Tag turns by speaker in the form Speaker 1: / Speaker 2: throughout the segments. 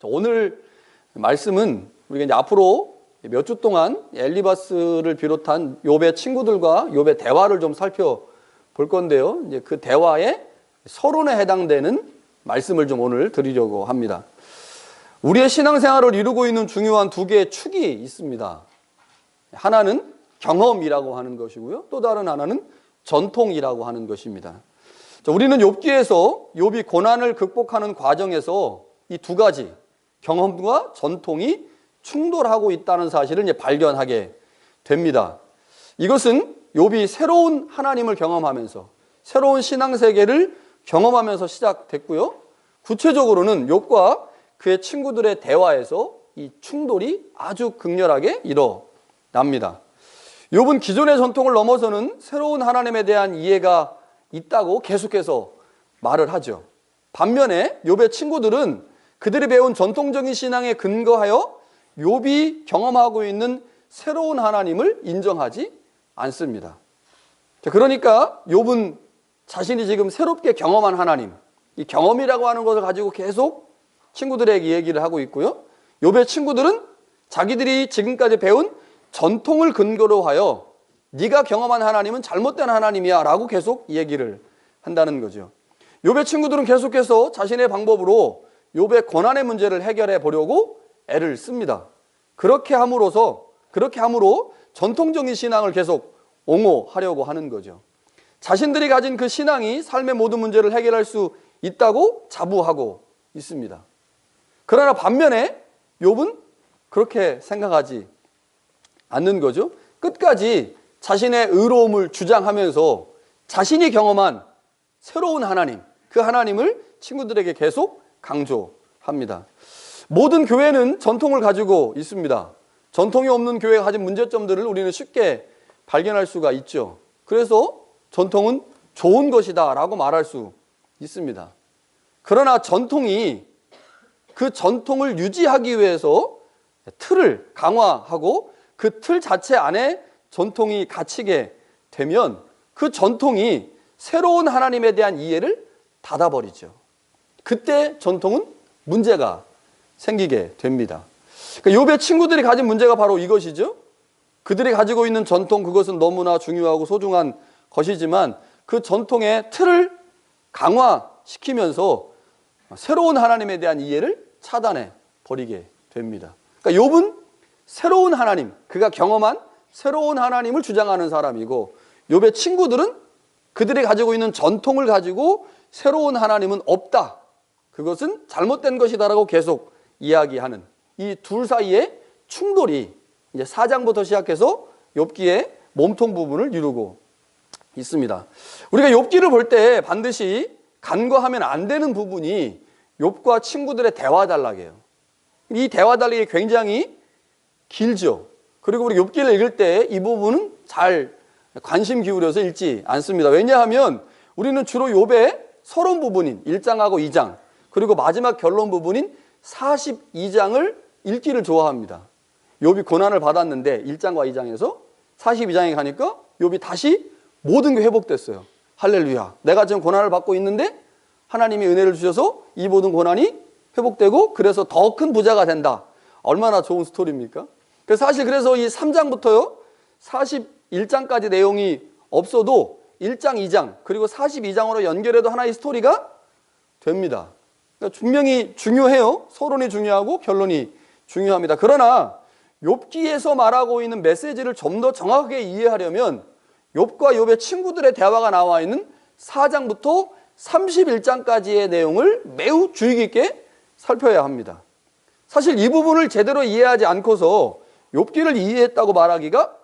Speaker 1: 오늘 말씀은 우리가 이제 앞으로 몇 주 동안 엘리바스를 비롯한 욥의 친구들과 욥의 대화를 좀 살펴볼 건데요. 이제 그 대화의 서론에 해당되는 말씀을 좀 오늘 드리려고 합니다. 우리의 신앙생활을 이루고 있는 중요한 두 개의 축이 있습니다. 하나는 경험이라고 하는 것이고요. 또 다른 하나는 전통이라고 하는 것입니다. 우리는 욥기에서 욥이 고난을 극복하는 과정에서 이 두 가지 경험과 전통이 충돌하고 있다는 사실을 이제 발견하게 됩니다. 이것은 욥이 새로운 하나님을 경험하면서 새로운 신앙세계를 경험하면서 시작됐고요. 구체적으로는 욥과 그의 친구들의 대화에서 이 충돌이 아주 극렬하게 일어납니다. 욥은 기존의 전통을 넘어서는 새로운 하나님에 대한 이해가 있다고 계속해서 말을 하죠. 반면에 욥의 친구들은 그들이 배운 전통적인 신앙에 근거하여 욥이 경험하고 있는 새로운 하나님을 인정하지 않습니다. 그러니까 욥은 자신이 지금 새롭게 경험한 하나님, 이 경험이라고 하는 것을 가지고 계속 친구들에게 얘기를 하고 있고요. 욥의 친구들은 자기들이 지금까지 배운 전통을 근거로 하여 네가 경험한 하나님은 잘못된 하나님이야 라고 계속 얘기를 한다는 거죠. 욥의 친구들은 계속해서 자신의 방법으로 욥의 고난의 문제를 해결해 보려고 애를 씁니다. 그렇게 함으로 전통적인 신앙을 계속 옹호하려고 하는 거죠. 자신들이 가진 그 신앙이 삶의 모든 문제를 해결할 수 있다고 자부하고 있습니다. 그러나 반면에 욥은 그렇게 생각하지 않는 거죠. 끝까지 자신의 의로움을 주장하면서 자신이 경험한 새로운 하나님, 그 하나님을 친구들에게 계속 강조합니다. 모든 교회는 전통을 가지고 있습니다. 전통이 없는 교회가 가진 문제점들을 우리는 쉽게 발견할 수가 있죠. 그래서 전통은 좋은 것이다 라고 말할 수 있습니다. 그러나 전통이 그 전통을 유지하기 위해서 틀을 강화하고 그 틀 자체 안에 전통이 갇히게 되면 그 전통이 새로운 하나님에 대한 이해를 닫아버리죠. 그때 전통은 문제가 생기게 됩니다. 그러니까 욥의 친구들이 가진 문제가 바로 이것이죠. 그들이 가지고 있는 전통, 그것은 너무나 중요하고 소중한 것이지만 그 전통의 틀을 강화시키면서 새로운 하나님에 대한 이해를 차단해 버리게 됩니다. 그러니까 욥은 새로운 하나님, 그가 경험한 새로운 하나님을 주장하는 사람이고, 욥의 친구들은 그들이 가지고 있는 전통을 가지고 새로운 하나님은 없다, 그것은 잘못된 것이다라고 계속 이야기하는 이 둘 사이의 충돌이 이제 4장부터 시작해서 욥기의 몸통 부분을 이루고 있습니다. 우리가 욥기를 볼 때 반드시 간과하면 안 되는 부분이 욥과 친구들의 대화 단락이에요. 이 대화 단락이 굉장히 길죠. 그리고 우리 욥기를 읽을 때 이 부분은 잘 관심 기울여서 읽지 않습니다. 왜냐하면 우리는 주로 욥의 서론 부분인 1장하고 2장, 그리고 마지막 결론 부분인 42장을 읽기를 좋아합니다. 욥이 고난을 받았는데 1장과 2장에서 42장에 가니까 욥이 다시 모든 게 회복됐어요. 할렐루야, 내가 지금 고난을 받고 있는데 하나님이 은혜를 주셔서 이 모든 고난이 회복되고 그래서 더 큰 부자가 된다. 얼마나 좋은 스토리입니까? 사실 그래서 이 3장부터요 41장까지 내용이 없어도 1장, 2장 그리고 42장으로 연결해도 하나의 스토리가 됩니다. 그러니까 분명히 중요해요. 서론이 중요하고 결론이 중요합니다. 그러나 욥기에서 말하고 있는 메시지를 좀 더 정확하게 이해하려면 욥과 욥의 친구들의 대화가 나와 있는 4장부터 31장까지의 내용을 매우 주의 깊게 살펴야 합니다. 사실 이 부분을 제대로 이해하지 않고서 욥기를 이해했다고 말하기가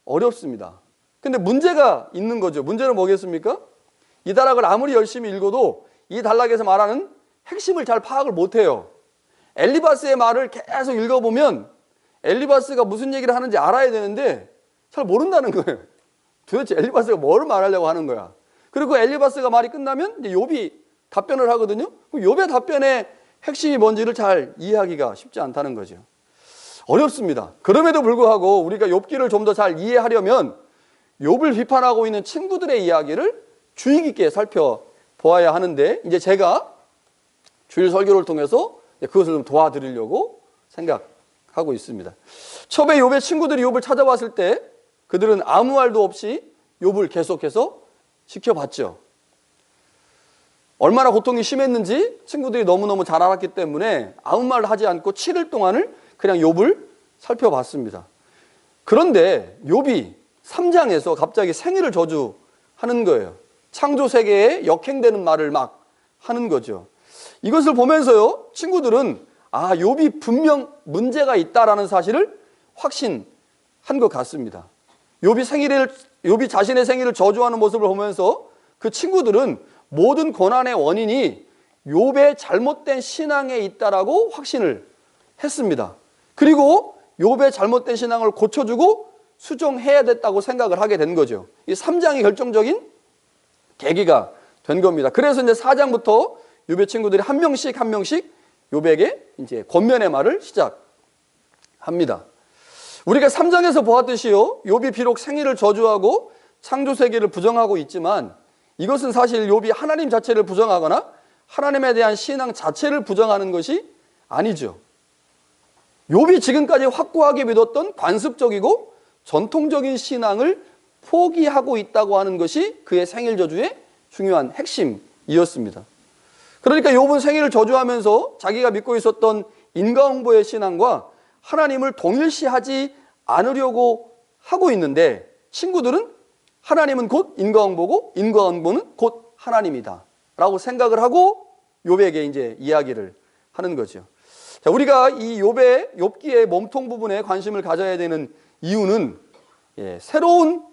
Speaker 1: 어렵습니다. 근데 문제가 있는 거죠. 문제는 뭐겠습니까? 이 단락을 아무리 열심히 읽어도 이 단락에서 말하는 핵심을 잘 파악을 못해요. 엘리바스의 말을 계속 읽어보면 엘리바스가 무슨 얘기를 하는지 알아야 되는데 잘 모른다는 거예요. 도대체 엘리바스가 뭘 말하려고 하는 거야. 그리고 엘리바스가 말이 끝나면 이제 욥이 답변을 하거든요. 그럼 욥의 답변의 핵심이 뭔지를 잘 이해하기가 쉽지 않다는 거죠. 어렵습니다. 그럼에도 불구하고 우리가 욥기를 좀 더 잘 이해하려면 욥을 비판하고 있는 친구들의 이야기를 주의 깊게 살펴보아야 하는데, 이제 제가 주일 설교를 통해서 그것을 좀 도와드리려고 생각하고 있습니다. 처음에 욥의 친구들이 욥을 찾아왔을 때 그들은 아무 말도 없이 욥을 계속해서 지켜봤죠. 얼마나 고통이 심했는지 친구들이 너무너무 잘 알았기 때문에 아무 말을 하지 않고 7일 동안을 그냥 욥을 살펴봤습니다. 그런데 욥이 3장에서 갑자기 생일을 저주하는 거예요. 창조 세계에 역행되는 말을 막 하는 거죠. 이것을 보면서요, 친구들은 욥이 분명 문제가 있다라는 사실을 확신한 것 같습니다. 욥이 자신의 생일을 저주하는 모습을 보면서 그 친구들은 모든 고난의 원인이 욥의 잘못된 신앙에 있다라고 확신을 했습니다. 그리고 욥의 잘못된 신앙을 고쳐주고 수정해야 됐다고 생각을 하게 된 거죠. 이 3장이 결정적인 계기가 된 겁니다. 그래서 이제 4장부터 욥의 친구들이 한 명씩 욥에게 이제 권면의 말을 시작합니다. 우리가 3장에서 보았듯이요, 욥이 비록 생일을 저주하고 창조 세계를 부정하고 있지만 이것은 사실 욥이 하나님 자체를 부정하거나 하나님에 대한 신앙 자체를 부정하는 것이 아니죠. 욥이 지금까지 확고하게 믿었던 관습적이고 전통적인 신앙을 포기하고 있다고 하는 것이 그의 생일 저주의 중요한 핵심이었습니다. 그러니까 욥은 생일을 저주하면서 자기가 믿고 있었던 인과응보의 신앙과 하나님을 동일시하지 않으려고 하고 있는데, 친구들은 하나님은 곧 인과응보고 인과응보는 곧 하나님이다 라고 생각을 하고 욥에게 이제 이야기를 하는 거죠. 자, 우리가 이 욥기의 몸통 부분에 관심을 가져야 되는 이유는 새로운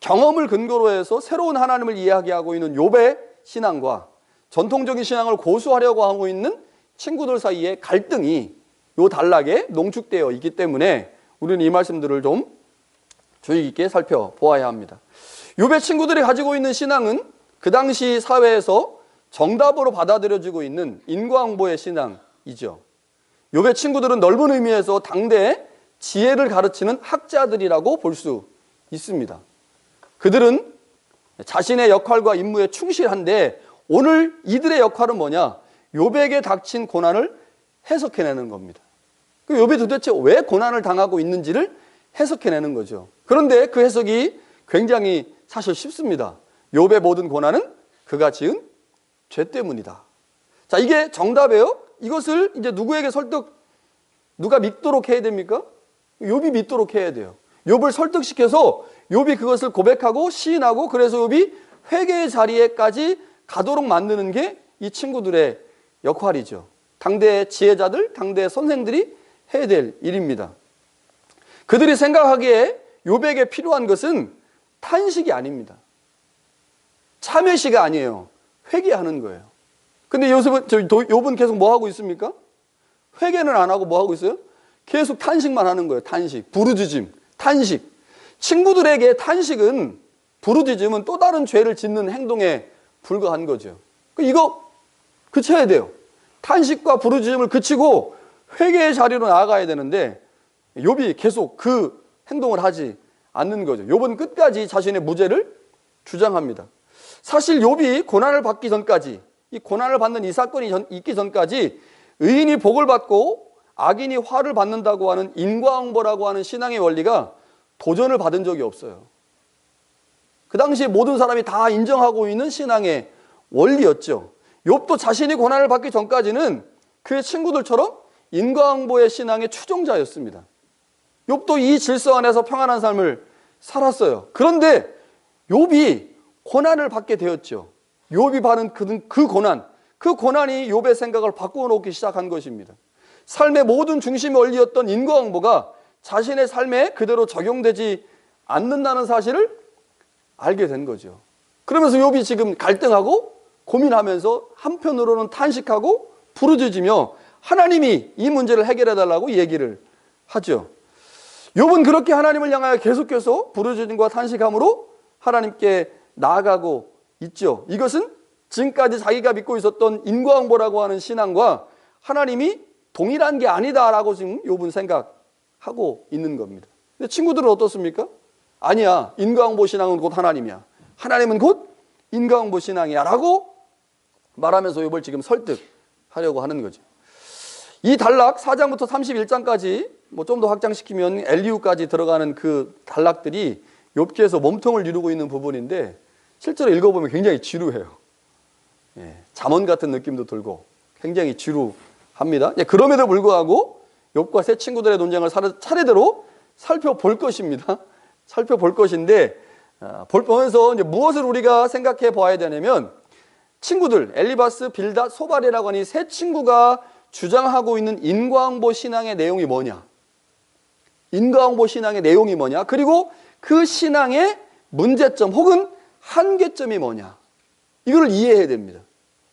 Speaker 1: 경험을 근거로 해서 새로운 하나님을 이야기하고 있는 욥의 신앙과 전통적인 신앙을 고수하려고 하고 있는 친구들 사이의 갈등이 요 단락에 농축되어 있기 때문에 우리는 이 말씀들을 좀 주의 깊게 살펴보아야 합니다. 욥의 친구들이 가지고 있는 신앙은 그 당시 사회에서 정답으로 받아들여지고 있는 인과응보의 신앙이죠. 욥의 친구들은 넓은 의미에서 당대의 지혜를 가르치는 학자들이라고 볼 수 있습니다. 그들은 자신의 역할과 임무에 충실한데 오늘 이들의 역할은 뭐냐? 욥에게 닥친 고난을 해석해내는 겁니다. 욥이 도대체 왜 고난을 당하고 있는지를 해석해내는 거죠. 그런데 그 해석이 굉장히 사실 쉽습니다. 욥의 모든 고난은 그가 지은 죄 때문이다. 자, 이게 정답이에요. 이것을 이제 누구에게 누가 믿도록 해야 됩니까? 욥이 믿도록 해야 돼요. 욥을 설득시켜서 욥이 그것을 고백하고 시인하고, 그래서 욥이 회개의 자리에까지 가도록 만드는 게 이 친구들의 역할이죠. 당대의 지혜자들, 당대의 선생들이 해야 될 일입니다. 그들이 생각하기에 욥에게 필요한 것은 탄식이 아닙니다. 참회시가 아니에요. 회개하는 거예요. 근데 욥은 계속 뭐 하고 있습니까? 회개는 안 하고 뭐 하고 있어요? 계속 탄식만 하는 거예요. 탄식, 부르짖음, 탄식. 친구들에게 탄식은, 부르짖음은 또 다른 죄를 짓는 행동에 불과한 거죠. 이거 그쳐야 돼요. 탄식과 부르짖음을 그치고 회개의 자리로 나아가야 되는데 욥이 계속 그 행동을 하지 않는 거죠. 욥은 끝까지 자신의 무죄를 주장합니다. 사실 욥이 고난을 받기 전까지, 이 고난을 받는 이 사건이 있기 전까지 의인이 복을 받고 악인이 화를 받는다고 하는 인과응보라고 하는 신앙의 원리가 도전을 받은 적이 없어요. 그 당시에 모든 사람이 다 인정하고 있는 신앙의 원리였죠. 욥도 자신이 고난을 받기 전까지는 그의 친구들처럼 인과응보의 신앙의 추종자였습니다. 욥도 이 질서 안에서 평안한 삶을 살았어요. 그런데 욥이 고난을 받게 되었죠. 욥이 받은 그 고난이 욥의 생각을 바꾸어 놓기 시작한 것입니다. 삶의 모든 중심의 원리였던 인과응보가 자신의 삶에 그대로 적용되지 않는다는 사실을 알게 된 거죠. 그러면서 욥이 지금 갈등하고 고민하면서 한편으로는 탄식하고 부르짖으며 하나님이 이 문제를 해결해 달라고 얘기를 하죠. 욥은 그렇게 하나님을 향하여 계속해서 부르짖음과 탄식함으로 하나님께 나아가고 있죠. 이것은 지금까지 자기가 믿고 있었던 인과응보라고 하는 신앙과 하나님이 동일한 게 아니다라고 지금 욥은 생각하고 있는 겁니다. 근데 친구들은 어떻습니까? 아니야, 인과응보 신앙은 곧 하나님이야, 하나님은 곧 인과응보 신앙이야 라고 말하면서 욥을 지금 설득하려고 하는 거죠. 이 단락 4장부터 31장까지 뭐 좀 더 확장시키면 엘리후까지 들어가는 그 단락들이 욥기에서 몸통을 이루고 있는 부분인데 실제로 읽어보면 굉장히 지루해요. 예, 잠언 같은 느낌도 들고 굉장히 지루합니다. 예, 그럼에도 불구하고 욥과 세 친구들의 논쟁을 차례대로 살펴볼 것입니다. 살펴볼 것인데 보면서 이제 무엇을 우리가 생각해 보아야 되냐면 친구들 엘리바스, 빌닷, 소발이라고 하는 이 세 친구가 주장하고 있는 인과응보 신앙의 내용이 뭐냐? 인과응보 신앙의 내용이 뭐냐? 그리고 그 신앙의 문제점 혹은 한계점이 뭐냐? 이걸 이해해야 됩니다.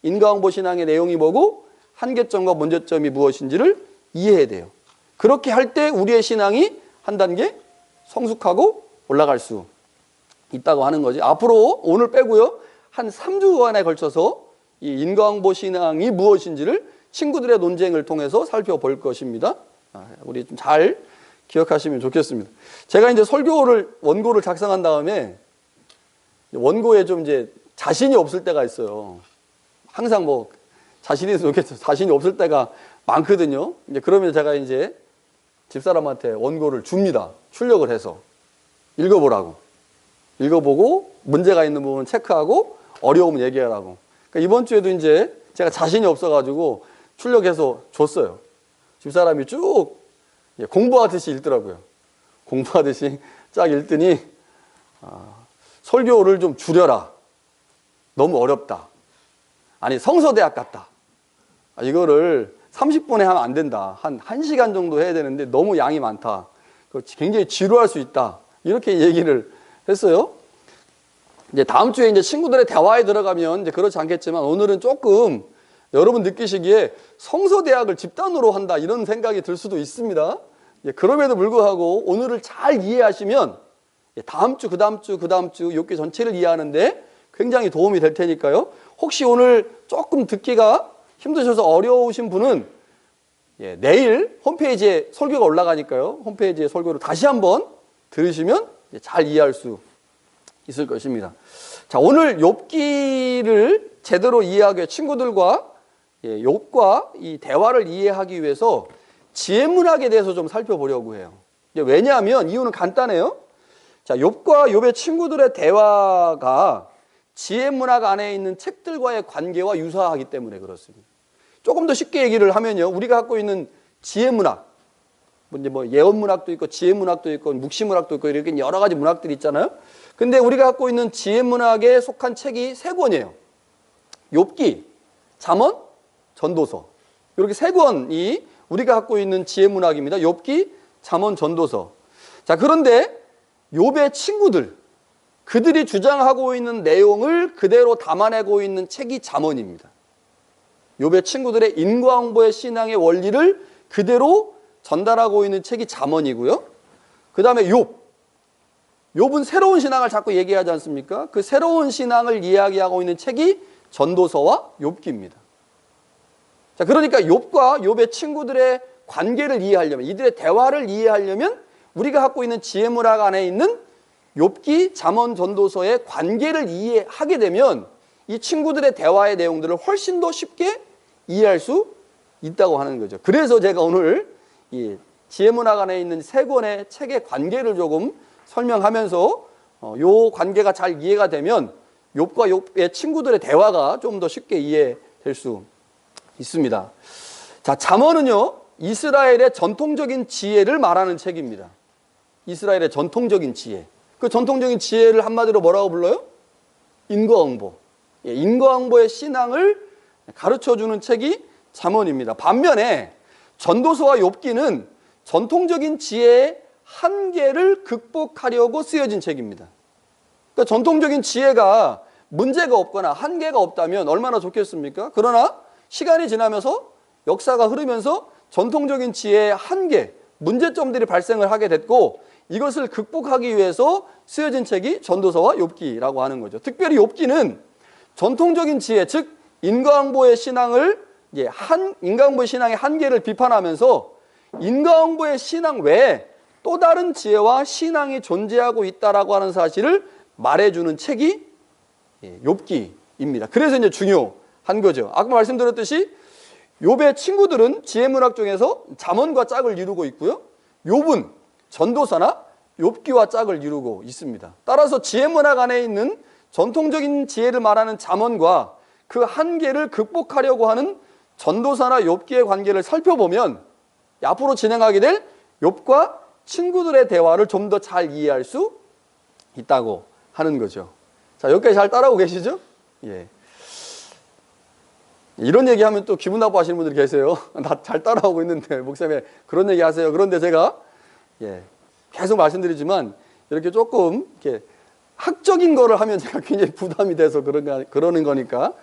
Speaker 1: 인과응보 신앙의 내용이 뭐고 한계점과 문제점이 무엇인지를 이해해야 돼요. 그렇게 할 때 우리의 신앙이 한 단계 성숙하고 올라갈 수 있다고 하는 거지. 앞으로 오늘 빼고요. 한 3주간에 걸쳐서 이 인과응보 신앙이 무엇인지를 친구들의 논쟁을 통해서 살펴볼 것입니다. 우리 좀 잘 기억하시면 좋겠습니다. 제가 이제 원고를 작성한 다음에 원고에 좀 이제 자신이 없을 때가 있어요. 항상 뭐 자신이 없을 때가 많거든요. 이제 그러면 제가 이제 집사람한테 원고를 줍니다. 출력을 해서 읽어보라고. 읽어보고 문제가 있는 부분 체크하고 어려우면 얘기하라고. 그러니까 이번 주에도 이제 제가 자신이 없어가지고 출력해서 줬어요. 집사람이 쭉 공부하듯이 읽더라고요. 공부하듯이 쫙 읽더니 설교를 좀 줄여라. 너무 어렵다. 아니 성서대학 같다. 이거를 30분에 하면 안 된다. 한 1시간 정도 해야 되는데 너무 양이 많다. 굉장히 지루할 수 있다. 이렇게 얘기를 했어요. 이제 다음 주에 이제 친구들의 대화에 들어가면 이제 그렇지 않겠지만 오늘은 조금 여러분 느끼시기에 성서대학을 집단으로 한다 이런 생각이 들 수도 있습니다. 그럼에도 불구하고 오늘을 잘 이해하시면 다음 주, 그 다음 주 욥기 전체를 이해하는데 굉장히 도움이 될 테니까요. 혹시 오늘 조금 듣기가 힘드셔서 어려우신 분은 내일 홈페이지에 설교가 올라가니까요. 홈페이지에 설교를 다시 한번 들으시면 잘 이해할 수 있을 것입니다. 자, 오늘 욥기를 제대로 이해하기 위해 친구들과 욥과 이 대화를 이해하기 위해서 지혜문학에 대해서 좀 살펴보려고 해요. 왜냐하면 이유는 간단해요. 자, 욥과 욥의 친구들의 대화가 지혜문학 안에 있는 책들과의 관계와 유사하기 때문에 그렇습니다. 조금 더 쉽게 얘기를 하면요. 우리가 갖고 있는 지혜문학, 뭐 예언문학도 있고 지혜문학도 있고 묵시문학도 있고 이렇게 여러 가지 문학들이 있잖아요. 근데 우리가 갖고 있는 지혜문학에 속한 책이 3권이에요. 욥기, 잠언, 전도서. 이렇게 3권이 우리가 갖고 있는 지혜문학입니다. 욥기, 잠언, 전도서. 자, 그런데 욥의 친구들, 그들이 주장하고 있는 내용을 그대로 담아내고 있는 책이 잠언입니다. 욥의 친구들의 인과응보의 신앙의 원리를 그대로 전달하고 있는 책이 잠언이고요. 그 다음에 욥은 새로운 신앙을 자꾸 얘기하지 않습니까? 그 새로운 신앙을 이야기하고 있는 책이 전도서와 욥기입니다. 자, 그러니까 욥과 욥의 친구들의 관계를 이해하려면, 이들의 대화를 이해하려면 우리가 갖고 있는 지혜문학 안에 있는 욥기, 잠언, 전도서의 관계를 이해하게 되면 이 친구들의 대화의 내용들을 훨씬 더 쉽게 이해할 수 있다고 하는 거죠. 그래서 제가 오늘 이 지혜문학 안에 있는 3권의 책의 관계를 조금 설명하면서 요 관계가 잘 이해가 되면 욥과 욥의 친구들의 대화가 좀 더 쉽게 이해될 수 있습니다. 자, 잠언은요, 이스라엘의 전통적인 지혜를 말하는 책입니다. 이스라엘의 전통적인 지혜. 그 전통적인 지혜를 한마디로 뭐라고 불러요? 인과응보. 인과응보의 신앙을 가르쳐주는 책이 잠언입니다. 반면에 전도서와 욥기는 전통적인 지혜의 한계를 극복하려고 쓰여진 책입니다. 그러니까 전통적인 지혜가 문제가 없거나 한계가 없다면 얼마나 좋겠습니까? 그러나 시간이 지나면서 역사가 흐르면서 전통적인 지혜의 한계, 문제점들이 발생을 하게 됐고 이것을 극복하기 위해서 쓰여진 책이 전도서와 욥기라고 하는 거죠. 특별히 욥기는 전통적인 지혜, 즉 인과응보의 신앙을 인과응보의 신앙의 한계를 비판하면서 인과응보의 신앙 외에 또 다른 지혜와 신앙이 존재하고 있다라고 하는 사실을 말해주는 책이 욥기입니다. 그래서 이제 중요한 거죠. 아까 말씀드렸듯이 욥의 친구들은 지혜문학 중에서 잠언과 짝을 이루고 있고요. 욥은 전도서나 욥기와 짝을 이루고 있습니다. 따라서 지혜문학 안에 있는 전통적인 지혜를 말하는 잠언과 그 한계를 극복하려고 하는 전도서나 욥기의 관계를 살펴보면 앞으로 진행하게 될 욥과 친구들의 대화를 좀 더 잘 이해할 수 있다고 하는 거죠. 자, 여기까지 잘 따라오고 계시죠? 예. 이런 얘기하면 또 기분 나빠하시는 분들이 계세요. 나 잘 따라오고 있는데 목사님 그런 얘기 하세요. 그런데 제가 계속 말씀드리지만 이렇게 조금 이렇게 학적인 거를 하면 제가 굉장히 부담이 돼서 그러는 거니까.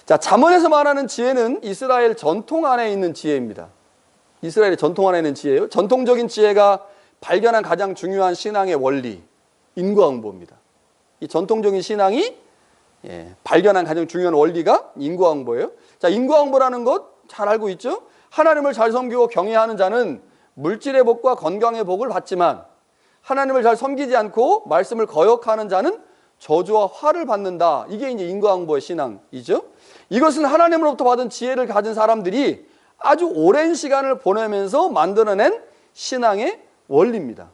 Speaker 1: 자, 잠언에서 말하는 지혜는 이스라엘 전통 안에 있는 지혜입니다. 이스라엘의 전통 안에 있는 지혜예요. 전통적인 지혜가 발견한 가장 중요한 신앙의 원리, 인과응보입니다. 이 전통적인 신앙이 발견한 가장 중요한 원리가 인과응보예요. 자, 인과응보라는 것 잘 알고 있죠? 하나님을 잘 섬기고 경외하는 자는 물질의 복과 건강의 복을 받지만 하나님을 잘 섬기지 않고 말씀을 거역하는 자는 저주와 화를 받는다. 이게 이제 인과응보의 신앙이죠. 이것은 하나님으로부터 받은 지혜를 가진 사람들이 아주 오랜 시간을 보내면서 만들어낸 신앙의 원리입니다.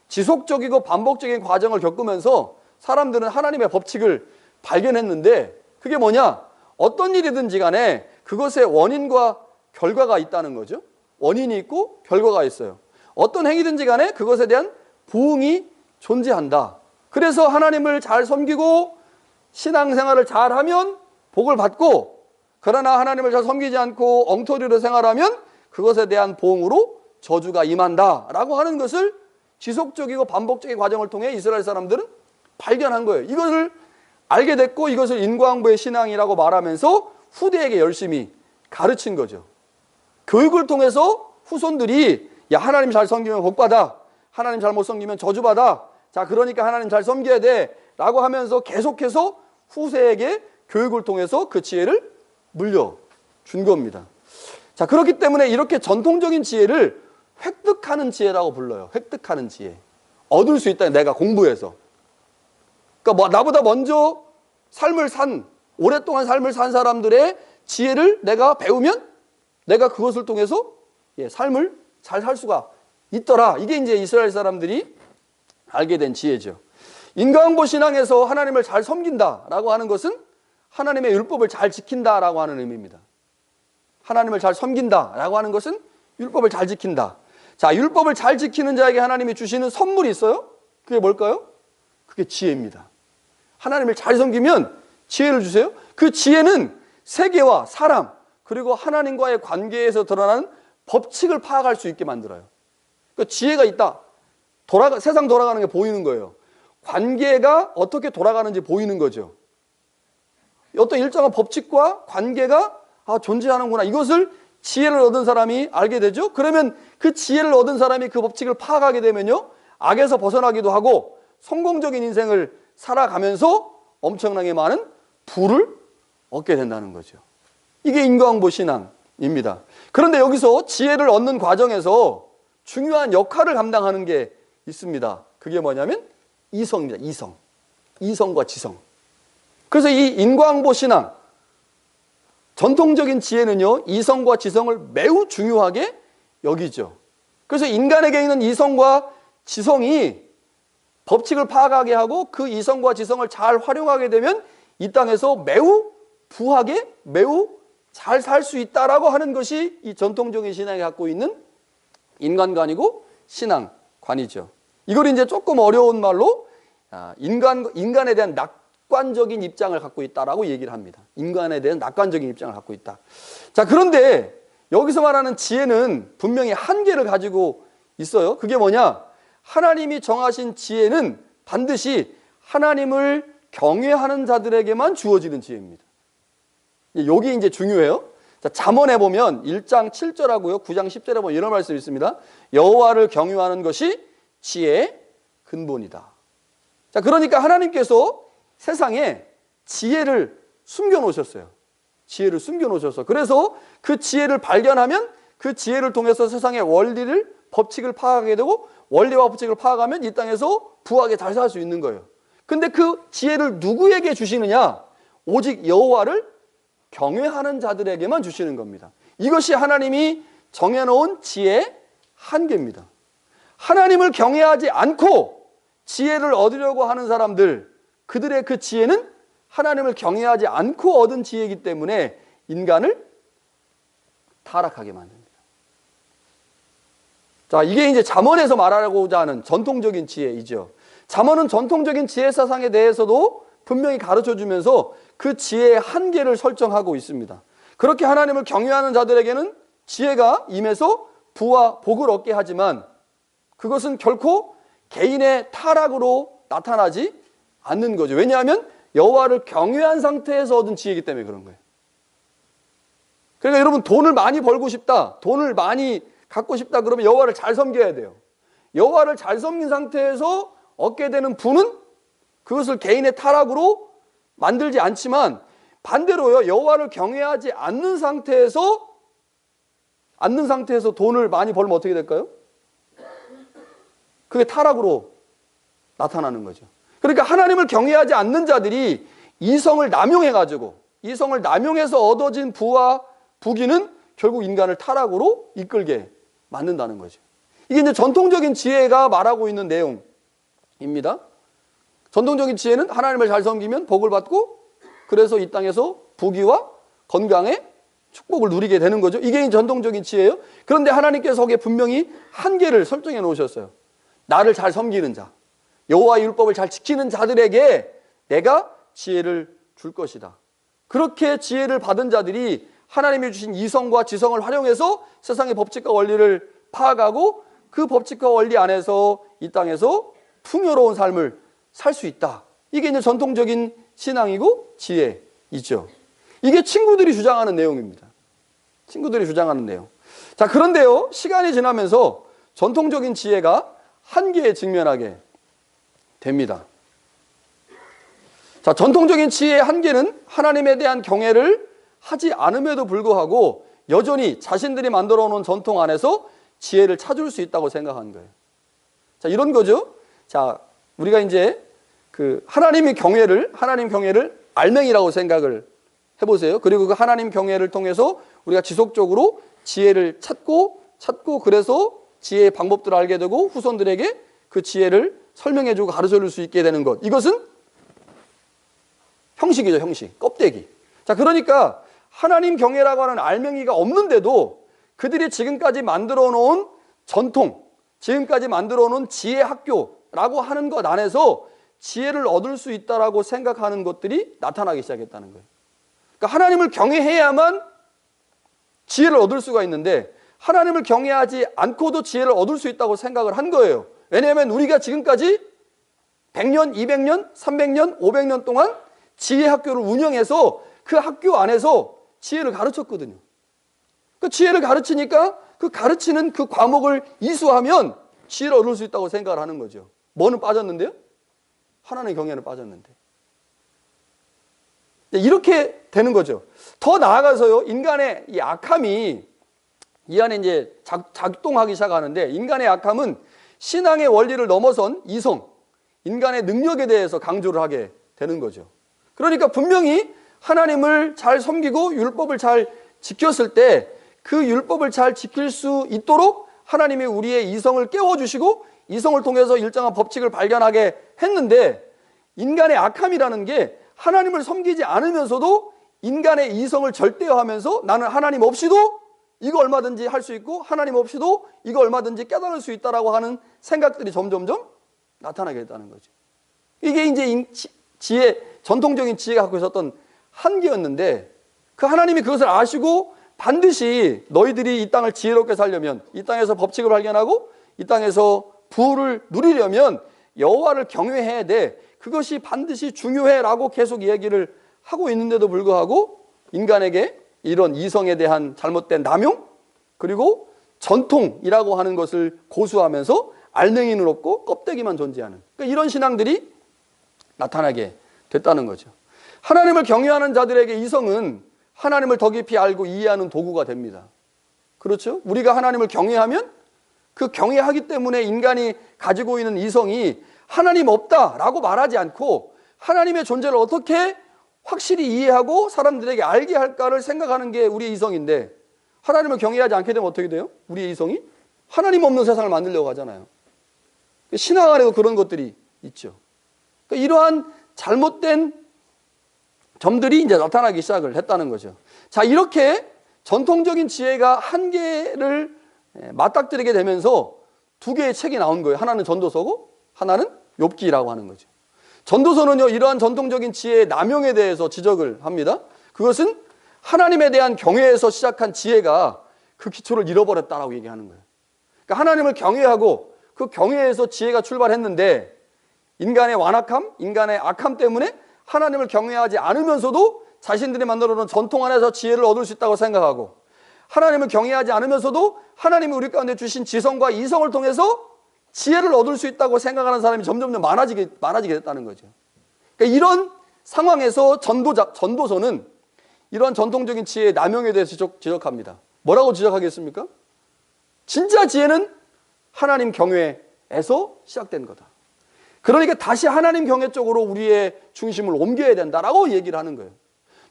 Speaker 1: 지속적이고 반복적인 과정을 겪으면서 사람들은 하나님의 법칙을 발견했는데 그게 뭐냐? 어떤 일이든지 간에 그것의 원인과 결과가 있다는 거죠. 원인이 있고 결과가 있어요. 어떤 행위든지 간에 그것에 대한 보응이 존재한다. 그래서 하나님을 잘 섬기고 신앙생활을 잘하면 복을 받고 그러나 하나님을 잘 섬기지 않고 엉터리로 생활하면 그것에 대한 보응으로 저주가 임한다라고 하는 것을 지속적이고 반복적인 과정을 통해 이스라엘 사람들은 발견한 거예요. 이것을 알게 됐고 이것을 인과응보의 신앙이라고 말하면서 후대에게 열심히 가르친 거죠. 교육을 통해서 후손들이 야, 하나님 잘 섬기면 복받아. 하나님 잘못 섬기면 저주받아. 자, 그러니까 하나님 잘 섬겨야 돼 라고 하면서 계속해서 후세에게 교육을 통해서 그 지혜를 물려준 겁니다. 자, 그렇기 때문에 이렇게 전통적인 지혜를 획득하는 지혜라고 불러요. 획득하는 지혜. 얻을 수 있다. 내가 공부해서. 그러니까 나보다 먼저 오랫동안 삶을 산 사람들의 지혜를 내가 배우면 내가 그것을 통해서 삶을 잘 살 수가 있더라. 이게 이제 이스라엘 사람들이 알게 된 지혜죠. 인과응보 신앙에서 하나님을 잘 섬긴다라고 하는 것은 하나님의 율법을 잘 지킨다라고 하는 의미입니다. 하나님을 잘 섬긴다라고 하는 것은 율법을 잘 지킨다. 자, 율법을 잘 지키는 자에게 하나님이 주시는 선물이 있어요. 그게 뭘까요? 그게 지혜입니다. 하나님을 잘 섬기면 지혜를 주세요. 그 지혜는 세계와 사람 그리고 하나님과의 관계에서 드러나는 법칙을 파악할 수 있게 만들어요. 그러니까 지혜가 있다. 세상 돌아가는 게 보이는 거예요. 관계가 어떻게 돌아가는지 보이는 거죠. 어떤 일정한 법칙과 관계가 존재하는구나. 이것을 지혜를 얻은 사람이 알게 되죠. 그러면 그 지혜를 얻은 사람이 그 법칙을 파악하게 되면요, 악에서 벗어나기도 하고 성공적인 인생을 살아가면서 엄청나게 많은 부를 얻게 된다는 거죠. 이게 인과응보 신앙입니다. 그런데 여기서 지혜를 얻는 과정에서 중요한 역할을 감당하는 게 있습니다. 그게 뭐냐면 이성입니다. 이성과 지성. 그래서 이 인과응보 신앙, 전통적인 지혜는요, 이성과 지성을 매우 중요하게 여기죠. 그래서 인간에게 있는 이성과 지성이 법칙을 파악하게 하고 그 이성과 지성을 잘 활용하게 되면 이 땅에서 매우 부하게, 매우 잘 살 수 있다라고 하는 것이 이 전통적인 신앙이 갖고 있는 인간관이고 신앙관이죠. 이걸 이제 조금 어려운 말로 인간에 대한 낙관적인 입장을 갖고 있다라고 얘기를 합니다. 인간에 대한 낙관적인 입장을 갖고 있다. 자, 그런데 여기서 말하는 지혜는 분명히 한계를 가지고 있어요. 그게 뭐냐? 하나님이 정하신 지혜는 반드시 하나님을 경외하는 자들에게만 주어지는 지혜입니다. 여기 이제 중요해요. 자, 잠언에 보면 1장 7절하고요, 9장 10절에 보면 이런 말씀이 있습니다. 여호와를 경외하는 것이 지혜의 근본이다. 자, 그러니까 하나님께서 세상에 지혜를 숨겨놓으셨어요. 지혜를 숨겨놓으셔서. 그래서 그 지혜를 발견하면 그 지혜를 통해서 세상의 원리를, 법칙을 파악하게 되고 원리와 법칙을 파악하면 이 땅에서 부하게 잘 살 수 있는 거예요. 근데 그 지혜를 누구에게 주시느냐? 오직 여호와를 경외하는 자들에게만 주시는 겁니다. 이것이 하나님이 정해놓은 지혜의 한계입니다. 하나님을 경외하지 않고 지혜를 얻으려고 하는 사람들, 그들의 그 지혜는 하나님을 경외하지 않고 얻은 지혜이기 때문에 인간을 타락하게 만듭니다. 자, 이게 이제 잠언에서 말하고자 하는 전통적인 지혜이죠. 잠언은 전통적인 지혜 사상에 대해서도 분명히 가르쳐 주면서 그 지혜의 한계를 설정하고 있습니다. 그렇게 하나님을 경외하는 자들에게는 지혜가 임해서 부와 복을 얻게 하지만 그것은 결코 개인의 타락으로 나타나지 않는 거죠. 왜냐하면 여호와를 경외한 상태에서 얻은 지혜이기 때문에 그런 거예요. 그러니까 여러분, 돈을 많이 벌고 싶다, 돈을 많이 갖고 싶다 그러면 여호와를 잘 섬겨야 돼요. 여호와를 잘 섬긴 상태에서 얻게 되는 부는 그것을 개인의 타락으로 만들지 않지만 반대로요, 여호와를 경외하지 않는 상태에서 돈을 많이 벌면 어떻게 될까요? 그게 타락으로 나타나는 거죠. 그러니까 하나님을 경외하지 않는 자들이 이성을 남용해서 얻어진 부와 부귀는 결국 인간을 타락으로 이끌게 만든다는 거죠. 이게 이제 전통적인 지혜가 말하고 있는 내용입니다. 전통적인 지혜는 하나님을 잘 섬기면 복을 받고 그래서 이 땅에서 부귀와 건강의 축복을 누리게 되는 거죠. 이게 전통적인 지혜예요. 그런데 하나님께서 거기에 분명히 한계를 설정해 놓으셨어요. 나를 잘 섬기는 자, 여호와의 율법을 잘 지키는 자들에게 내가 지혜를 줄 것이다. 그렇게 지혜를 받은 자들이 하나님이 주신 이성과 지성을 활용해서 세상의 법칙과 원리를 파악하고 그 법칙과 원리 안에서 이 땅에서 풍요로운 삶을 살 수 있다. 이게 이제 전통적인 신앙이고 지혜이죠. 이게 친구들이 주장하는 내용입니다. 친구들이 주장하는 내용. 자, 그런데요, 시간이 지나면서 전통적인 지혜가 한계에 직면하게 됩니다. 자, 전통적인 지혜의 한계는 하나님에 대한 경외를 하지 않음에도 불구하고 여전히 자신들이 만들어 놓은 전통 안에서 지혜를 찾을 수 있다고 생각하는 거예요. 자, 이런 거죠. 자, 우리가 이제 하나님 경외를 알맹이라고 생각을 해보세요. 그리고 그 하나님 경외를 통해서 우리가 지속적으로 지혜를 찾고 그래서 지혜의 방법들을 알게 되고 후손들에게 그 지혜를 설명해주고 가르쳐줄 수 있게 되는 것. 이것은 형식이죠, 형식. 껍데기. 자, 그러니까 하나님 경외라고 하는 알맹이가 없는데도 그들이 지금까지 만들어 놓은 전통, 지금까지 만들어 놓은 지혜 학교라고 하는 것 안에서 지혜를 얻을 수 있다라고 생각하는 것들이 나타나기 시작했다는 거예요. 그러니까 하나님을 경외해야만 지혜를 얻을 수가 있는데 하나님을 경외하지 않고도 지혜를 얻을 수 있다고 생각을 한 거예요. 왜냐하면 우리가 지금까지 100년, 200년, 300년, 500년 동안 지혜 학교를 운영해서 그 학교 안에서 지혜를 가르쳤거든요. 그 지혜를 가르치니까 그 가르치는 그 과목을 이수하면 지혜를 얻을 수 있다고 생각을 하는 거죠. 뭐는 빠졌는데요? 하나님의 경외는 빠졌는데. 이렇게 되는 거죠. 더 나아가서요, 인간의 이 악함이 이 안에 이제 작동하기 시작하는데, 인간의 악함은 신앙의 원리를 넘어선 이성, 인간의 능력에 대해서 강조를 하게 되는 거죠. 그러니까 분명히 하나님을 잘 섬기고 율법을 잘 지켰을 때 그 율법을 잘 지킬 수 있도록 하나님이 우리의 이성을 깨워주시고 이성을 통해서 일정한 법칙을 발견하게 했는데, 인간의 악함이라는 게 하나님을 섬기지 않으면서도 인간의 이성을 절대화하면서 나는 하나님 없이도 이거 얼마든지 할 수 있고 하나님 없이도 이거 얼마든지 깨달을 수 있다라고 하는 생각들이 점점점 나타나게 됐다는 거죠. 이게 이제 전통적인 지혜가 갖고 있었던 한계였는데, 그 하나님이 그것을 아시고 반드시 너희들이 이 땅을 지혜롭게 살려면, 이 땅에서 법칙을 발견하고 이 땅에서 부를 누리려면 여호와를 경외해야 돼. 그것이 반드시 중요해라고 계속 이야기를 하고 있는데도 불구하고 인간에게 이런 이성에 대한 잘못된 남용, 그리고 전통이라고 하는 것을 고수하면서 알맹이는 없고 껍데기만 존재하는, 그러니까 이런 신앙들이 나타나게 됐다는 거죠. 하나님을 경외하는 자들에게 이성은 하나님을 더 깊이 알고 이해하는 도구가 됩니다. 그렇죠? 우리가 하나님을 경외하면 그 경외하기 때문에 인간이 가지고 있는 이성이 하나님 없다라고 말하지 않고 하나님의 존재를 어떻게 확실히 이해하고 사람들에게 알게 할까를 생각하는 게 우리의 이성인데, 하나님을 경외하지 않게 되면 어떻게 돼요? 우리의 이성이 하나님 없는 세상을 만들려고 하잖아요. 신앙 안에도 그런 것들이 있죠. 그러니까 이러한 잘못된 점들이 이제 나타나기 시작을 했다는 거죠. 자, 이렇게 전통적인 지혜가 한계를 맞닥뜨리게 되면서 두 개의 책이 나온 거예요. 하나는 전도서고 하나는 욥기라고 하는 거죠. 전도서는요, 이러한 전통적인 지혜의 남용에 대해서 지적을 합니다. 그것은 하나님에 대한 경외에서 시작한 지혜가 그 기초를 잃어버렸다라고 얘기하는 거예요. 그러니까 하나님을 경외하고 그 경외에서 지혜가 출발했는데 인간의 완악함, 인간의 악함 때문에 하나님을 경외하지 않으면서도 자신들이 만들어 놓은 전통 안에서 지혜를 얻을 수 있다고 생각하고, 하나님을 경외하지 않으면서도 하나님이 우리 가운데 주신 지성과 이성을 통해서 지혜를 얻을 수 있다고 생각하는 사람이 점점 많아지게 됐다는 거죠. 그러니까 이런 상황에서 전도서는 이런 전통적인 지혜의 남용에 대해서 지적합니다. 뭐라고 지적하겠습니까? 진짜 지혜는 하나님 경외에서 시작된 거다. 그러니까 다시 하나님 경외 쪽으로 우리의 중심을 옮겨야 된다라고 얘기를 하는 거예요.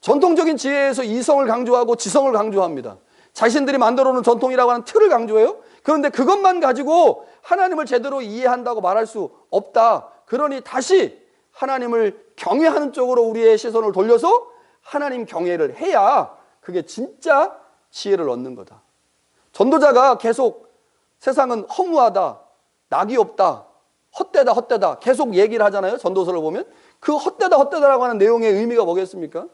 Speaker 1: 전통적인 지혜에서 이성을 강조하고 지성을 강조합니다. 자신들이 만들어 놓은 전통이라고 하는 틀을 강조해요. 그런데 그것만 가지고 하나님을 제대로 이해한다고 말할 수 없다. 그러니 다시 하나님을 경외하는 쪽으로 우리의 시선을 돌려서 하나님 경외를 해야 그게 진짜 지혜를 얻는 거다. 전도자가 계속 세상은 허무하다, 낙이 없다, 헛되다 계속 얘기를 하잖아요. 전도서를 보면 그 헛되다라고 하는 내용의 의미가 뭐겠습니까?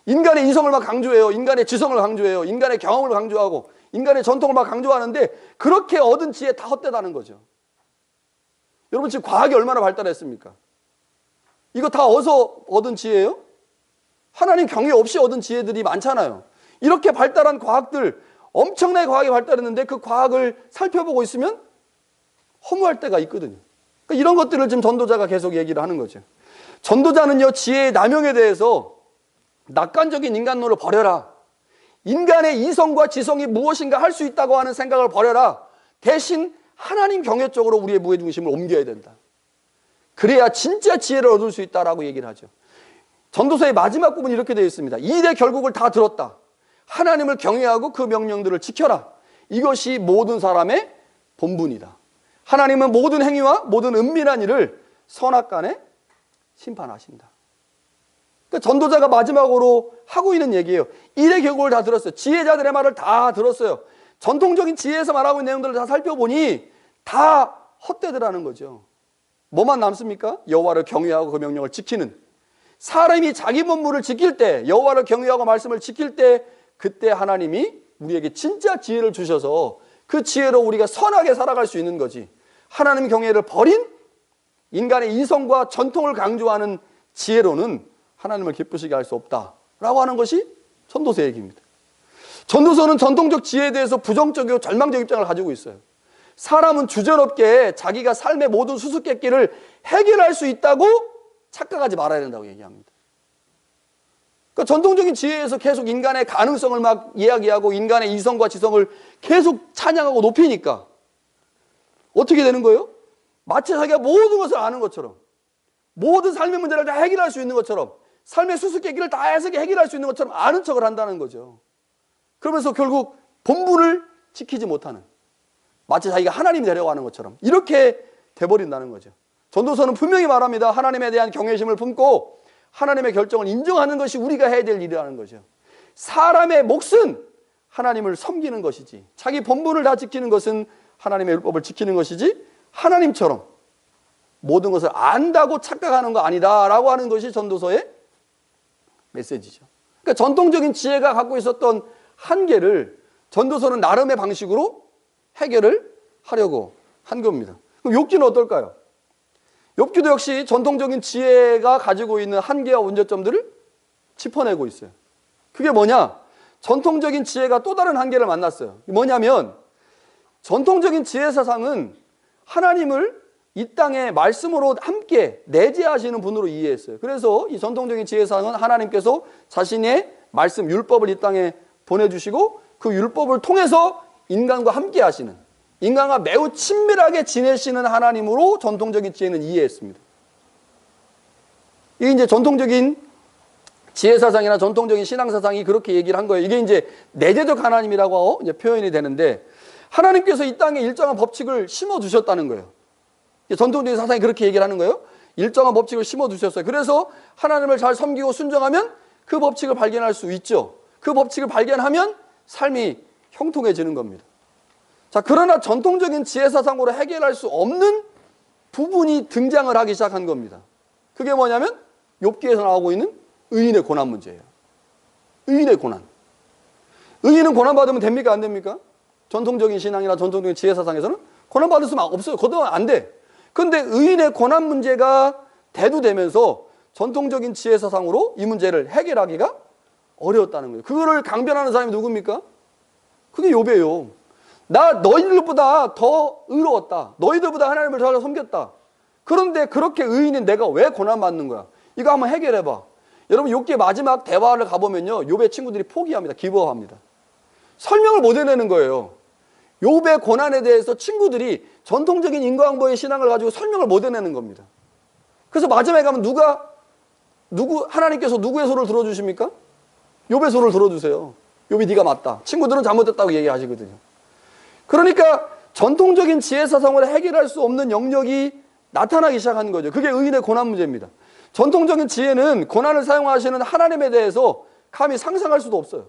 Speaker 1: 인간의 이성을 막 강조해요. 인간의 지성을 강조해요. 인간의 경험을 강조하고 인간의 전통을 막 강조하는데 그렇게 얻은 지혜 다 헛되다는 거죠. 여러분, 지금 과학이 얼마나 발달했습니까? 이거 다 어디서 얻은 지혜예요? 하나님 경외 없이 얻은 지혜들이 많잖아요. 이렇게 발달한 과학들, 엄청나게 과학이 발달했는데 그 과학을 살펴보고 있으면 허무할 때가 있거든요. 그러니까 이런 것들을 지금 전도자가 계속 얘기를 하는 거죠. 전도자는요, 지혜의 남용에 대해서 낙관적인 인간론을 버려라. 인간의 이성과 지성이 무엇인가 할 수 있다고 하는 생각을 버려라. 대신 하나님 경외 쪽으로 우리의 무게중심을 옮겨야 된다. 그래야 진짜 지혜를 얻을 수 있다라고 얘기를 하죠. 전도서의 마지막 부분이 이렇게 되어 있습니다. 이 일의 결국을 다 들었다. 하나님을 경외하고 그 명령들을 지켜라. 이것이 모든 사람의 본분이다. 하나님은 모든 행위와 모든 은밀한 일을 선악간에 심판하신다. 그러니까 전도자가 마지막으로 하고 있는 얘기예요. 일의 결국을 다 들었어요. 지혜자들의 말을 다 들었어요. 전통적인 지혜에서 말하고 있는 내용들을 다 살펴보니 다 헛되더라는 거죠. 뭐만 남습니까? 여호와를 경외하고 그 명령을 지키는. 사람이 자기 본분을 지킬 때, 여호와를 경외하고 말씀을 지킬 때, 그때 하나님이 우리에게 진짜 지혜를 주셔서 그 지혜로 우리가 선하게 살아갈 수 있는 거지. 하나님 경외를 버린 인간의 이성과 전통을 강조하는 지혜로는 하나님을 기쁘시게 할 수 없다라고 하는 것이 전도서의 얘기입니다. 전도서는 전통적 지혜에 대해서 부정적이고 절망적 입장을 가지고 있어요. 사람은 주저없게 자기가 삶의 모든 수수께끼를 해결할 수 있다고 착각하지 말아야 된다고 얘기합니다. 그러니까 전통적인 지혜에서 계속 인간의 가능성을 막 이야기하고 인간의 이성과 지성을 계속 찬양하고 높이니까 어떻게 되는 거예요? 마치 자기가 모든 것을 아는 것처럼, 모든 삶의 문제를 다 해결할 수 있는 것처럼, 삶의 수수께끼를 다 해결할 수 있는 것처럼 아는 척을 한다는 거죠. 그러면서 결국 본분을 지키지 못하는, 마치 자기가 하나님이 되려고 하는 것처럼 이렇게 돼버린다는 거죠. 전도서는 분명히 말합니다. 하나님에 대한 경외심을 품고 하나님의 결정을 인정하는 것이 우리가 해야 될 일이라는 거죠. 사람의 몫은 하나님을 섬기는 것이지, 자기 본분을 다 지키는 것은 하나님의 율법을 지키는 것이지, 하나님처럼 모든 것을 안다고 착각하는 거 아니다라고 하는 것이 전도서의 메시지죠. 그러니까 전통적인 지혜가 갖고 있었던 한계를 전도서는 나름의 방식으로 해결을 하려고 한 겁니다. 그럼 욥기는 어떨까요? 욥기도 역시 전통적인 지혜가 가지고 있는 한계와 문제점들을 짚어내고 있어요. 그게 뭐냐? 전통적인 지혜가 또 다른 한계를 만났어요. 뭐냐면 전통적인 지혜 사상은 하나님을 이 땅에 말씀으로 함께 내재하시는 분으로 이해했어요. 그래서 이 전통적인 지혜 사상은 하나님께서 자신의 말씀, 율법을 이 땅에 보내주시고 그 율법을 통해서 인간과 함께 하시는, 인간과 매우 친밀하게 지내시는 하나님으로 전통적인 지혜는 이해했습니다. 이게 이제 전통적인 지혜 사상이나 전통적인 신앙 사상이 그렇게 얘기를 한 거예요. 이게 이제 내재적 하나님이라고 이제 표현이 되는데, 하나님께서 이 땅에 일정한 법칙을 심어 두셨다는 거예요. 전통적인 사상이 그렇게 얘기를 하는 거예요. 일정한 법칙을 심어 두셨어요. 그래서 하나님을 잘 섬기고 순종하면 그 법칙을 발견할 수 있죠. 그 법칙을 발견하면 삶이 형통해지는 겁니다. 자, 그러나 전통적인 지혜 사상으로 해결할 수 없는 부분이 등장을 하기 시작한 겁니다. 그게 뭐냐면 욥기에서 나오고 있는 의인의 고난 문제예요. 의인의 고난. 의인은 고난받으면 됩니까? 안 됩니까? 전통적인 신앙이나 전통적인 지혜 사상에서는 고난받을 수는 없어요. 거두면 안 돼. 그런데 의인의 고난 문제가 대두되면서 전통적인 지혜 사상으로 이 문제를 해결하기가 어려웠다는 거예요. 그거를 강변하는 사람이 누굽니까? 그게 욥이에요. 나 너희들보다 더 의로웠다. 너희들보다 하나님을 더 섬겼다. 그런데 그렇게 의인인 내가 왜 고난받는 거야? 이거 한번 해결해봐. 여러분, 욥기의 마지막 대화를 가보면요, 욥의 친구들이 포기합니다. 기버합니다. 설명을 못 해내는 거예요. 욥의 고난에 대해서 친구들이 전통적인 인과응보의 신앙을 가지고 설명을 못 해내는 겁니다. 그래서 마지막에 가면 하나님께서 누구의 소를 들어주십니까? 욥의 소를 들어주세요. 욥이 네가 맞다. 친구들은 잘못했다고 얘기하시거든요. 그러니까 전통적인 지혜 사상으로 해결할 수 없는 영역이 나타나기 시작한 거죠. 그게 의인의 고난 문제입니다. 전통적인 지혜는 고난을 사용하시는 하나님에 대해서 감히 상상할 수도 없어요.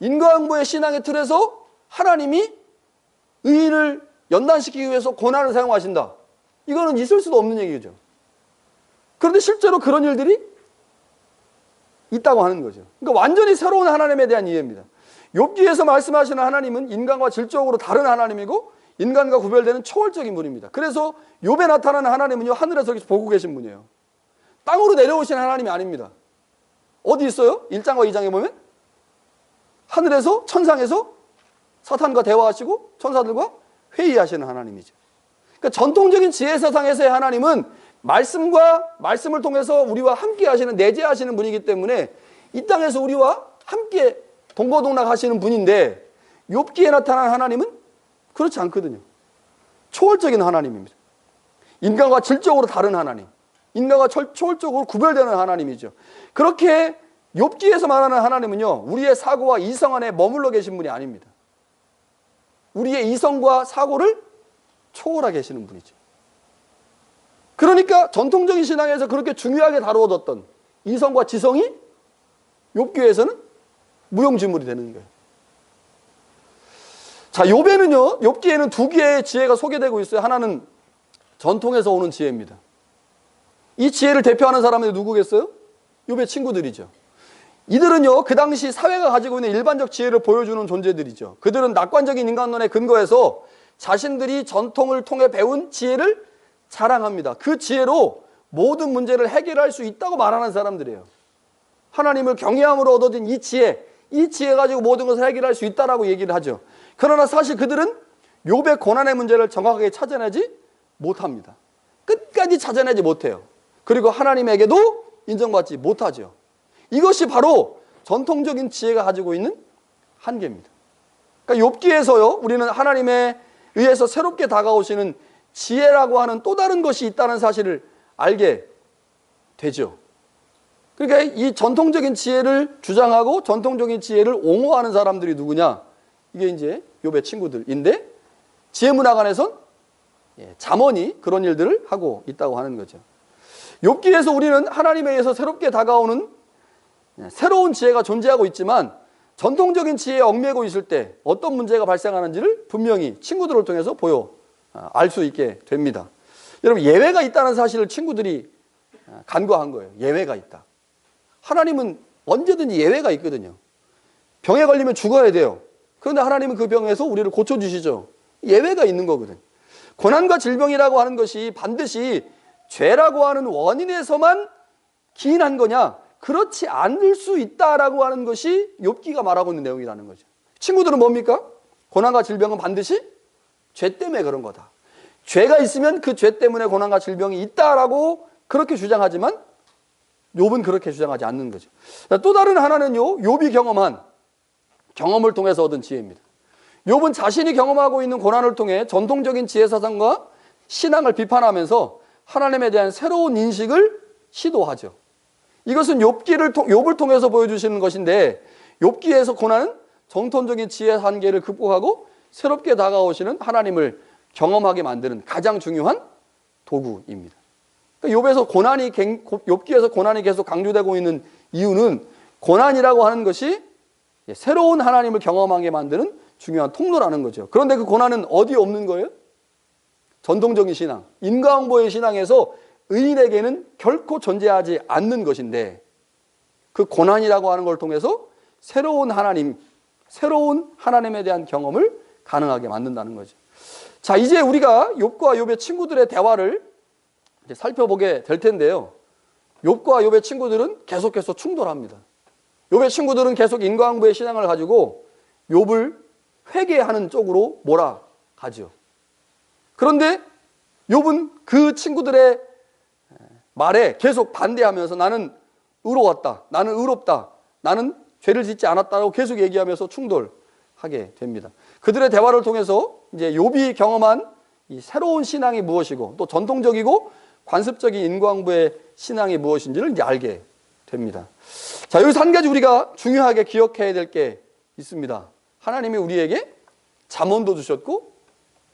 Speaker 1: 인과응보의 신앙의 틀에서 하나님이 의인을 연단시키기 위해서 고난을 사용하신다. 이거는 있을 수도 없는 얘기죠. 그런데 실제로 그런 일들이 있다고 하는 거죠. 그러니까 완전히 새로운 하나님에 대한 이해입니다. 욥기에서 말씀하시는 하나님은 인간과 질적으로 다른 하나님이고 인간과 구별되는 초월적인 분입니다. 그래서 욥에 나타나는 하나님은요, 하늘에서 보고 계신 분이에요. 땅으로 내려오신 하나님이 아닙니다. 어디 있어요? 1장과 2장에 보면 하늘에서, 천상에서 사탄과 대화하시고 천사들과 회의하시는 하나님이죠. 그러니까 전통적인 지혜 사상에서의 하나님은 말씀을 통해서 우리와 함께 하시는, 내재하시는 분이기 때문에 이 땅에서 우리와 함께 동거동락 하시는 분인데, 욥기에 나타난 하나님은 그렇지 않거든요. 초월적인 하나님입니다. 인간과 질적으로 다른 하나님, 인간과 초월적으로 구별되는 하나님이죠. 그렇게 욥기에서 말하는 하나님은요, 우리의 사고와 이성 안에 머물러 계신 분이 아닙니다. 우리의 이성과 사고를 초월하게 계시는 분이죠. 그러니까 전통적인 신앙에서 그렇게 중요하게 다루어졌던 이성과 지성이 욥기에서는 무용지물이 되는 거예요. 자, 욥기에는 두 개의 지혜가 소개되고 있어요. 하나는 전통에서 오는 지혜입니다. 이 지혜를 대표하는 사람이 누구겠어요? 욥의 친구들이죠. 이들은요, 그 당시 사회가 가지고 있는 일반적 지혜를 보여주는 존재들이죠. 그들은 낙관적인 인간론에 근거해서 자신들이 전통을 통해 배운 지혜를 자랑합니다. 그 지혜로 모든 문제를 해결할 수 있다고 말하는 사람들이에요. 하나님을 경외함으로 얻어진 이 지혜 가지고 모든 것을 해결할 수 있다라고 얘기를 하죠. 그러나 사실 그들은 욥의 고난의 문제를 정확하게 찾아내지 못합니다. 끝까지 찾아내지 못해요. 그리고 하나님에게도 인정받지 못하죠. 이것이 바로 전통적인 지혜가 가지고 있는 한계입니다. 그러니까 욥기에서요, 우리는 하나님에 의해서 새롭게 다가오시는 지혜라고 하는 또 다른 것이 있다는 사실을 알게 되죠. 그러니까 이 전통적인 지혜를 주장하고 전통적인 지혜를 옹호하는 사람들이 누구냐? 이게 이제 욥의 친구들인데, 지혜문학안에선 잠언이 그런 일들을 하고 있다고 하는 거죠. 욥기에서 우리는 하나님에 의해서 새롭게 다가오는 새로운 지혜가 존재하고 있지만, 전통적인 지혜에 얽매고 있을 때 어떤 문제가 발생하는지를 분명히 친구들을 통해서 알 수 있게 됩니다. 여러분, 예외가 있다는 사실을 친구들이 간과한 거예요. 예외가 있다. 하나님은 언제든지 예외가 있거든요. 병에 걸리면 죽어야 돼요. 그런데 하나님은 그 병에서 우리를 고쳐주시죠. 예외가 있는 거거든요. 고난과 질병이라고 하는 것이 반드시 죄라고 하는 원인에서만 기인한 거냐? 그렇지 않을 수 있다라고 하는 것이 욥기가 말하고 있는 내용이라는 거죠. 친구들은 뭡니까? 고난과 질병은 반드시 죄 때문에 그런 거다. 죄가 있으면 그 죄 때문에 고난과 질병이 있다라고 그렇게 주장하지만, 욥은 그렇게 주장하지 않는 거죠. 또 다른 하나는요, 욥이 경험한 경험을 통해서 얻은 지혜입니다. 욥은 자신이 경험하고 있는 고난을 통해 전통적인 지혜 사상과 신앙을 비판하면서 하나님에 대한 새로운 인식을 시도하죠. 이것은 욥을 통해서 보여주시는 것인데, 욥기에서 고난은 정통적인 지혜 한계를 극복하고 새롭게 다가오시는 하나님을 경험하게 만드는 가장 중요한 도구입니다. 그러니까 욥기에서 고난이 계속 강조되고 있는 이유는, 고난이라고 하는 것이 새로운 하나님을 경험하게 만드는 중요한 통로라는 거죠. 그런데 그 고난은 어디에 없는 거예요? 전통적인 신앙, 인과응보의 신앙에서 의인에게는 결코 존재하지 않는 것인데, 그 고난이라고 하는 걸 통해서 새로운 하나님에 대한 경험을 가능하게 만든다는 거죠. 자, 이제 우리가 욥과 욥의 친구들의 대화를 이제 살펴보게 될 텐데요. 욥과 욥의 친구들은 계속해서 충돌합니다. 욥의 친구들은 계속 인과응보의 신앙을 가지고 욥을 회개하는 쪽으로 몰아가죠. 그런데 욥은 그 친구들의 말에 계속 반대하면서 나는 의로웠다, 나는 의롭다, 나는 죄를 짓지 않았다고 계속 얘기하면서 충돌하게 됩니다. 그들의 대화를 통해서 이제 욥이 경험한 이 새로운 신앙이 무엇이고, 또 전통적이고 관습적인 인과응보의 신앙이 무엇인지를 이제 알게 됩니다. 자, 여기서 한 가지 우리가 중요하게 기억해야 될 게 있습니다. 하나님이 우리에게 잠언도 주셨고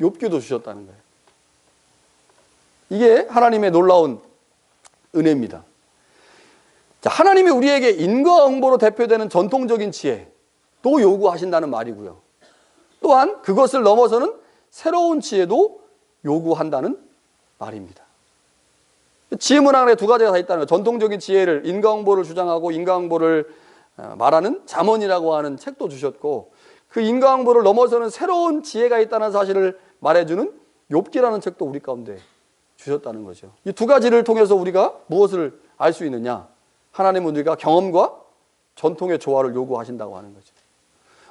Speaker 1: 욥기도 주셨다는 거예요. 이게 하나님의 놀라운 은혜입니다. 자, 하나님이 우리에게 인과응보로 대표되는 전통적인 지혜도 요구하신다는 말이고요. 또한 그것을 넘어서는 새로운 지혜도 요구한다는 말입니다. 지혜 문학 안에 두 가지가 다 있다는 거예요. 전통적인 지혜를, 인과응보를 주장하고 인과응보를 말하는 잠언이라고 하는 책도 주셨고, 그 인과응보를 넘어서는 새로운 지혜가 있다는 사실을 말해주는 욥기라는 책도 우리 가운데 주셨다는 거죠. 이 두 가지를 통해서 우리가 무엇을 알 수 있느냐? 하나님은 우리가 경험과 전통의 조화를 요구하신다고 하는 거죠.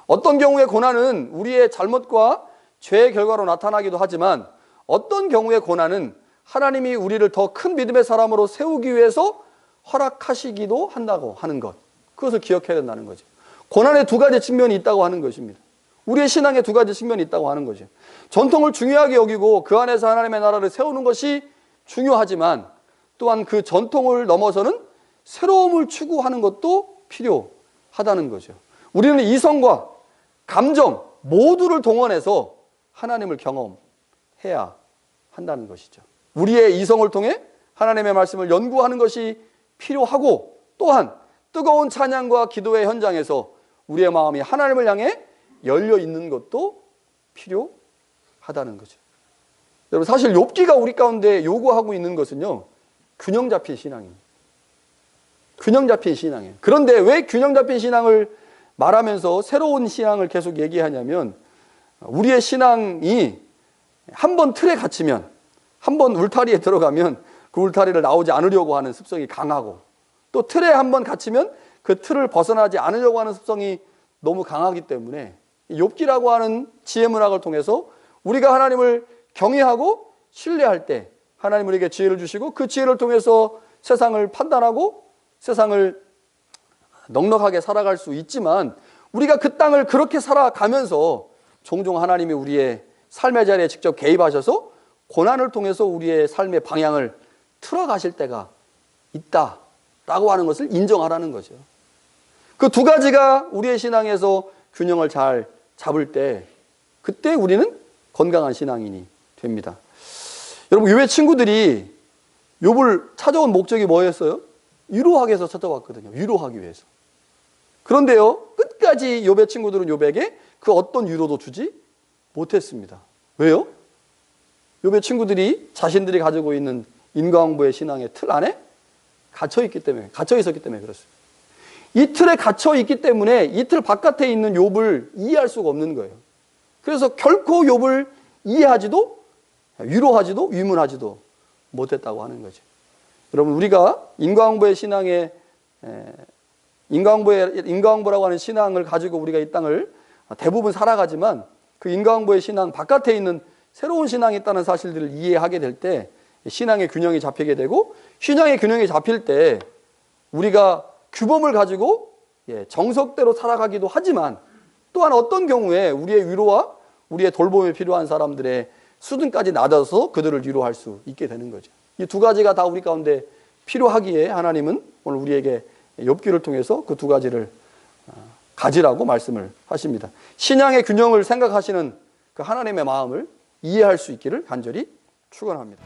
Speaker 1: 어떤 경우에 고난은 우리의 잘못과 죄의 결과로 나타나기도 하지만, 어떤 경우에 고난은 하나님이 우리를 더 큰 믿음의 사람으로 세우기 위해서 허락하시기도 한다고 하는 것, 그것을 기억해야 된다는 거죠. 고난의 두 가지 측면이 있다고 하는 것입니다. 우리의 신앙에 두 가지 측면이 있다고 하는 거죠. 전통을 중요하게 여기고 그 안에서 하나님의 나라를 세우는 것이 중요하지만, 또한 그 전통을 넘어서는 새로움을 추구하는 것도 필요하다는 거죠. 우리는 이성과 감정 모두를 동원해서 하나님을 경험해야 한다는 것이죠. 우리의 이성을 통해 하나님의 말씀을 연구하는 것이 필요하고, 또한 뜨거운 찬양과 기도의 현장에서 우리의 마음이 하나님을 향해 열려 있는 것도 필요하다는 거죠. 여러분, 사실 욥기가 우리 가운데 요구하고 있는 것은요, 균형 잡힌 신앙입니다. 균형 잡힌 신앙이에요. 그런데 왜 균형 잡힌 신앙을 말하면서 새로운 신앙을 계속 얘기하냐면, 우리의 신앙이 한번 틀에 갇히면, 한번 울타리에 들어가면 그 울타리를 나오지 않으려고 하는 습성이 강하고, 또 틀에 한번 갇히면 그 틀을 벗어나지 않으려고 하는 습성이 너무 강하기 때문에, 욥기라고 하는 지혜 문학을 통해서 우리가 하나님을 경외하고 신뢰할 때 하나님 우리에게 지혜를 주시고, 그 지혜를 통해서 세상을 판단하고 세상을 넉넉하게 살아갈 수 있지만, 우리가 그 땅을 그렇게 살아가면서 종종 하나님이 우리의 삶의 자리에 직접 개입하셔서 고난을 통해서 우리의 삶의 방향을 틀어가실 때가 있다라고 하는 것을 인정하라는 거죠. 그 두 가지가 우리의 신앙에서 균형을 잘 잡을 때, 그때 우리는 건강한 신앙인이 됩니다. 여러분, 욥의 친구들이 욥을 찾아온 목적이 뭐였어요? 위로하기 위해서 찾아왔거든요. 위로하기 위해서. 그런데요, 끝까지 욥의 친구들은 욥에게 그 어떤 위로도 주지 못했습니다. 왜요? 욥의 친구들이 자신들이 가지고 있는 인과응보의 신앙의 틀 안에 갇혀 있었기 때문에 그렇습니다. 이 틀에 갇혀 있기 때문에 이 틀 바깥에 있는 욥을 이해할 수가 없는 거예요. 그래서 결코 욥을 이해하지도 위로하지도 위문하지도 못했다고 하는 거죠. 여러분, 우리가 인과응보의 신앙에 인과응보라고 하는 신앙을 가지고 우리가 이 땅을 대부분 살아가지만, 그 인과응보의 신앙 바깥에 있는 새로운 신앙이 있다는 사실들을 이해하게 될 때 신앙의 균형이 잡히게 되고, 신앙의 균형이 잡힐 때 우리가 규범을 가지고 정석대로 살아가기도 하지만, 또한 어떤 경우에 우리의 위로와 우리의 돌봄이 필요한 사람들의 수준까지 낮아서 그들을 위로할 수 있게 되는 거죠. 이 두 가지가 다 우리 가운데 필요하기에 하나님은 오늘 우리에게 욥기를 통해서 그 두 가지를 가지라고 말씀을 하십니다. 신앙의 균형을 생각하시는 그 하나님의 마음을 이해할 수 있기를 간절히 축원합니다.